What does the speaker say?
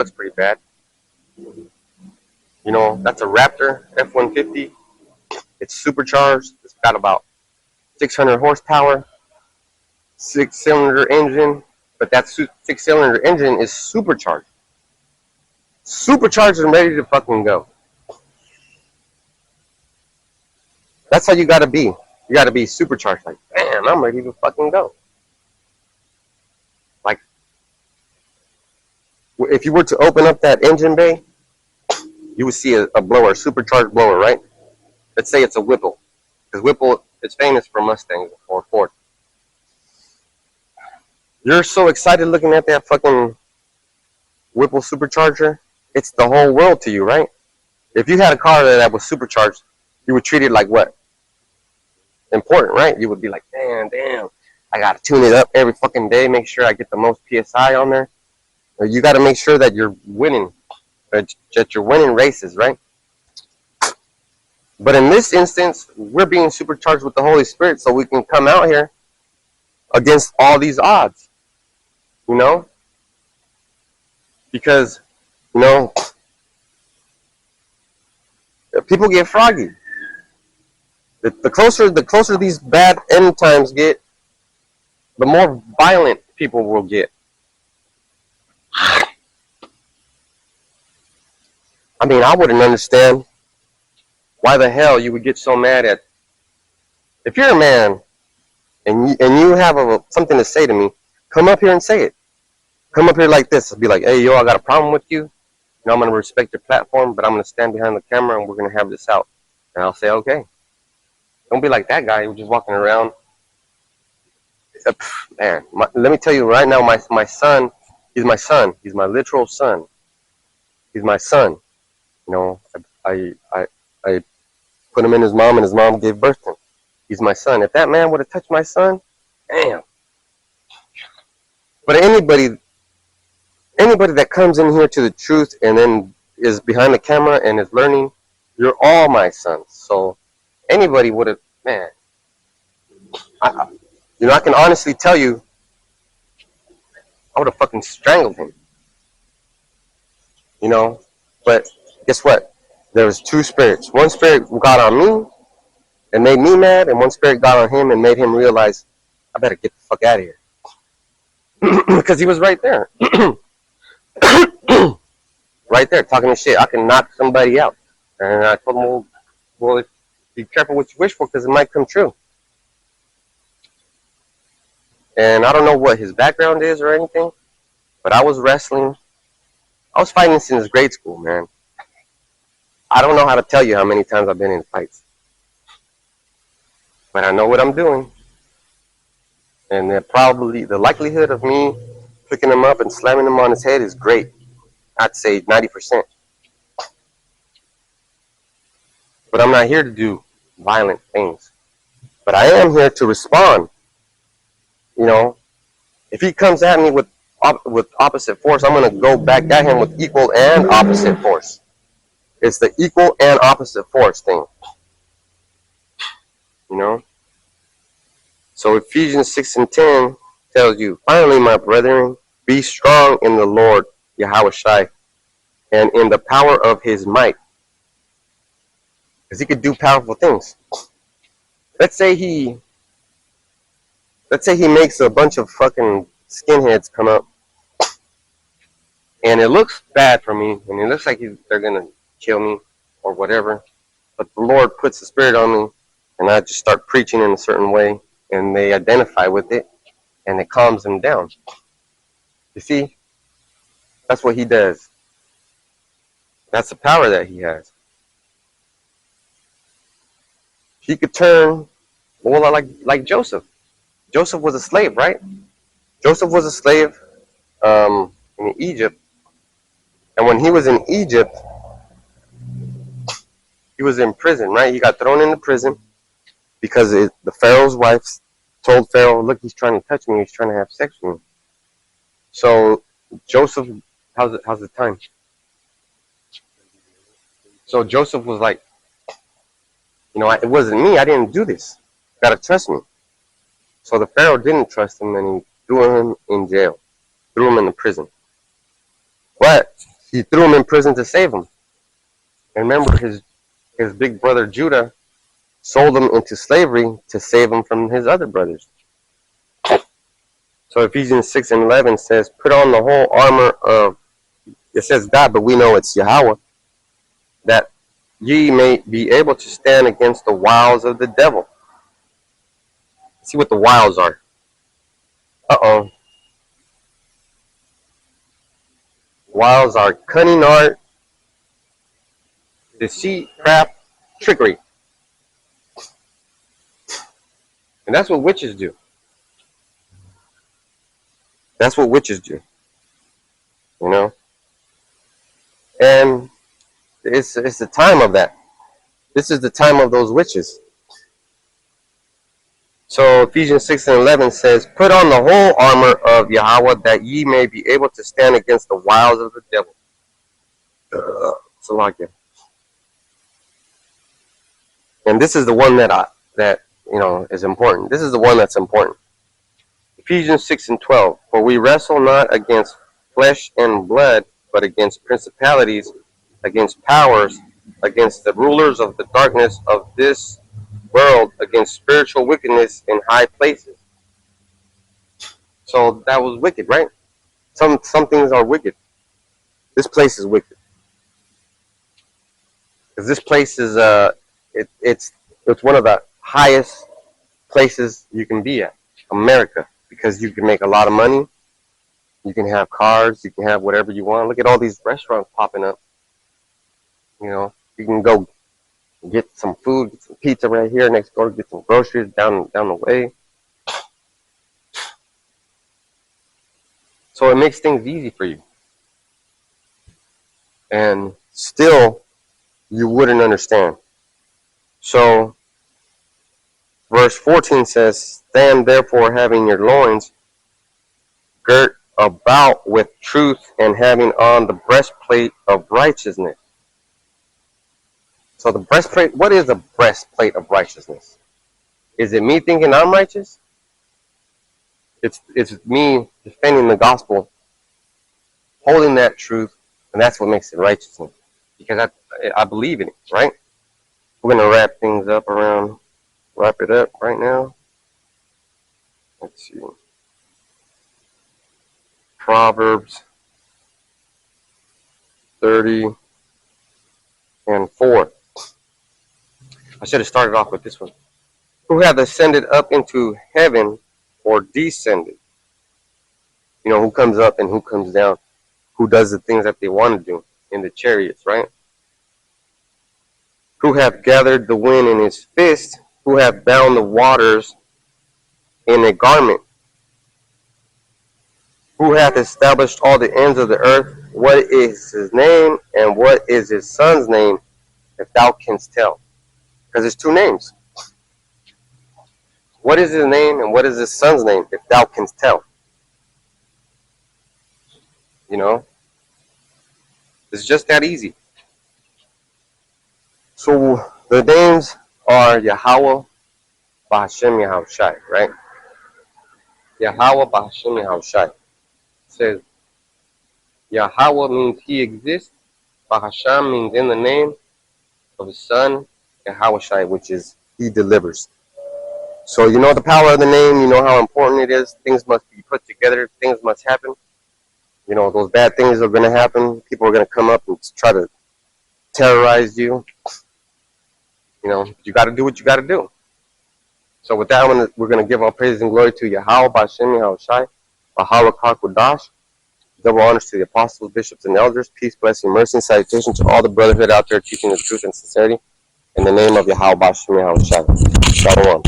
That's pretty bad. You know, that's a Raptor F-150. It's supercharged. It's got about 600 horsepower, 6-cylinder engine. But that 6-cylinder engine is supercharged. Supercharged and ready to fucking go. That's how you gotta be. You gotta be supercharged. Like, damn, I'm ready to fucking go. Like, if you were to open up that engine bay, you would see a blower, a supercharged blower, right? Let's say it's a Whipple. Because Whipple is famous for Mustangs or Ford. You're so excited looking at that fucking Whipple supercharger. It's the whole world to you, right? If you had a car that was supercharged, you would treat it like what? Important, right? You would be like, damn, I gotta tune it up every fucking day, make sure I get the most PSI on there. You gotta make sure that you're winning, that you're winning races, right? But in this instance, we're being supercharged with the Holy Spirit so we can come out here against all these odds, you know? Because, you know, people get froggy. The closer these bad end times get, the more violent people will get. I mean, I wouldn't understand why the hell you would get so mad at. If you're a man and you have something to say to me, come up here and say it. Come up here like this. Be like, hey, yo, I got a problem with you. You know, I'm going to respect your platform, but I'm going to stand behind the camera and we're going to have this out. And I'll say, okay. Don't be like that guy who's just walking around. Man, let me tell you right now, my son, he's my son. He's my literal son. He's my son. You know, I put him in his mom and his mom gave birth to him. He's my son. If that man would have touched my son, damn. But anybody that comes in here to the truth and then is behind the camera and is learning, you're all my sons. So anybody would have, man. You know, I can honestly tell you, I would have fucking strangled him. You know, but guess what? There was two spirits. One spirit got on me and made me mad, and one spirit got on him and made him realize, I better get the fuck out of here. Because he was right there. Right there, talking this shit. I can knock somebody out. And I told him, well, be careful what you wish for, because it might come true. And I don't know what his background is or anything, but I was wrestling. I was fighting since grade school, man. I don't know how to tell you how many times I've been in fights. But I know what I'm doing. And the likelihood of me picking him up and slamming him on his head is great. I'd say 90%. But I'm not here to do violent things. But I am here to respond. You know, if he comes at me with opposite force, I'm going to go back at him with equal and opposite force. It's the equal and opposite force thing. You know? So Ephesians 6:10 tells you, finally, my brethren, be strong in the Lord, Yahawashi, and in the power of his might. Because he could do powerful things. Let's say he makes a bunch of fucking skinheads come up, and it looks bad for me, and it looks like they're gonna kill me or whatever. But the Lord puts the Spirit on me, and I just start preaching in a certain way, and they identify with it, and it calms them down. You see, that's what he does. That's the power that he has. He could turn, well, like Joseph. Joseph was a slave, right? Joseph was a slave in Egypt. And when he was in Egypt, he was in prison, right? He got thrown into prison because the Pharaoh's wife told Pharaoh, look, he's trying to touch me. He's trying to have sex with me. So Joseph, how's the time? So Joseph was like, you know, it wasn't me. I didn't do this. You got to trust me. So the Pharaoh didn't trust him, and he threw him in jail, threw him in the prison. But He threw him in prison to save him. And remember, his big brother Judah sold him into slavery to save him from his other brothers. So Ephesians 6 and 11 says, put on the whole armor of, it says God, but we know it's Yahweh, that ye may be able to stand against the wiles of the devil. See what the wiles are. Uh-oh. Wiles are cunning art, deceit, craft, trickery. And that's what witches do. That's what witches do. You know? And it's the time of that. This is the time of those witches. So Ephesians 6 and 11 says, put on the whole armor of Yahweh, that ye may be able to stand against the wiles of the devil. So like it. And this is the one that is important. This is the one that's important. Ephesians 6 and 12. For we wrestle not against flesh and blood, but against principalities, against powers, against the rulers of the darkness of this world, against spiritual wickedness in high places. So that was wicked, right? Some things are wicked. This place is wicked. Because this place is it's one of the highest places you can be at, America, because you can make a lot of money, you can have cars, you can have whatever you want. Look at all these restaurants popping up. You know, you can go get some food, get some pizza right here next door, get some groceries down the way. So it makes things easy for you. And still, you wouldn't understand. So, verse 14 says, stand therefore having your loins girt about with truth, and having on the breastplate of righteousness. So the breastplate, what is a breastplate of righteousness? Is it me thinking I'm righteous? It's me defending the gospel, holding that truth, and that's what makes it righteousness. Because I believe in it, right? We're going to wrap it up right now. Let's see. Proverbs 30 and 4. I should have started off with this one. Who hath ascended up into heaven, or descended? You know, who comes up and who comes down? Who does the things that they want to do in the chariots, right? Who hath gathered the wind in his fist? Who hath bound the waters in a garment? Who hath established all the ends of the earth? What is his name, and what is his son's name, if thou canst tell? Because there's two names. What is his name, and what is his son's name, if thou canst tell? You know? It's just that easy. So the names are Yahweh, Bahashem, Yahawashi, right? Yahweh, Bahashem, Yahawashi. It says Yahweh means he exists. Bahashem means in the name of his son, Yahawashi, which is he delivers. So you know the power of the name, you know how important it is. Things must be put together, things must happen. You know, those bad things are going to happen. People are going to come up and try to terrorize you. You know, you got to do what you got to do. So with that, we're going to give all praise and glory to Yahweh, Bashem, Yahawashi, Bahala Kakudash. Double honors to the apostles, bishops, and elders. Peace, blessing, mercy, and salutation to all the brotherhood out there teaching the truth and sincerity. In the name of Yahweh, Bashem, Yahawashi. Shalom.